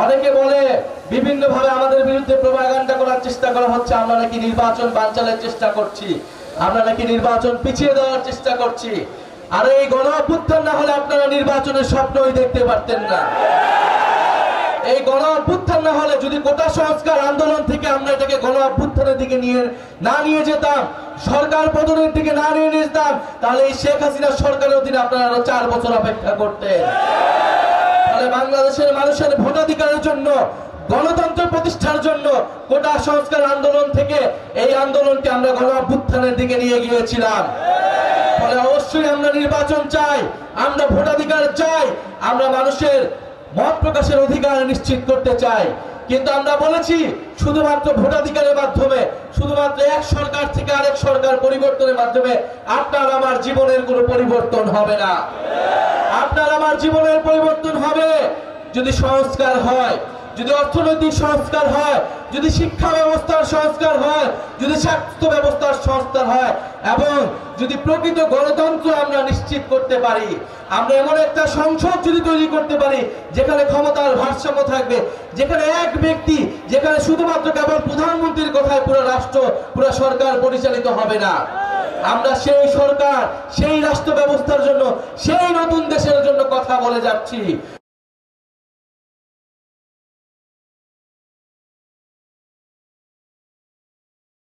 অনেকে বলে বিভিন্নভাবে আমাদের বিরুদ্ধে প্রোপাগান্ডা করার চেষ্টা করা হচ্ছে, আমরা নাকি নির্বাচন বানচালের চেষ্টা করছি, আমরা নাকি নির্বাচন পিছিয়ে দেওয়ার চেষ্টা করছি। আর এই গণ অভ্যুত্থান না হলে আপনারা নির্বাচনের স্বপ্নই দেখতে পারতেন না। এই গণ অভ্যুত্থান না হলে, যদি কোটা সংস্কার আন্দোলন থেকে আমরা এটাকে গণ অভ্যুত্থানের দিকে নিয়ে যেতাম, সরকার পতনের দিকে নিয়ে যেতাম, তাহলে এই শেখ হাসিনা সরকারের অধীনে আপনারা আরো 4 বছর অপেক্ষা করতেন। তাহলে বাংলাদেশের মানুষের ভোটাধিকারের জন্য, গণতন্ত্র প্রতিষ্ঠার জন্য কোটা সংস্কার আন্দোলন থেকে এই আন্দোলনকে আমরা গণ অভ্যুত্থানের দিকে নিয়ে গিয়েছিলাম। ফলে অবশ্যই আমরা নির্বাচন চাই, আমরা ভোটাধিকার চাই, আমরা মানুষের মত প্রকাশের অধিকার নিশ্চিত করতে চাই। কিন্তু আমরা বলেছি শুধুমাত্র ভোটাধিকারের মাধ্যমে, শুধুমাত্র এক সরকার থেকে আরেক সরকার পরিবর্তনের মাধ্যমে আপনার আমার জীবনের কোনো পরিবর্তন হবে না। আপনার আমার জীবনের পরিবর্তন হবে যদি সংস্কার হয়, যদি অর্থনৈতিক সংস্কার হয়, যদি শিক্ষা ব্যবস্থার সংস্কার হয়, যদি স্বাস্থ্য ব্যবস্থার সংস্কার হয়, এবং যদি প্রকৃত গণতন্ত্র আমরা নিশ্চিত করতে পারি। আমরা এমন একটা সংসদ যদি তৈরি করতে পারি যেখানে ক্ষমতার ভারসাম্য থাকবে, যেখানে এক ব্যক্তি, যেখানে শুধুমাত্র কেবল প্রধানমন্ত্রীর কথায় পুরো রাষ্ট্র, পুরো সরকার পরিচালিত হবে না। আমরা সেই সরকার, সেই রাষ্ট্র ব্যবস্থার জন্য, সেই নতুন দেশের জন্য কথা বলে যাচ্ছি।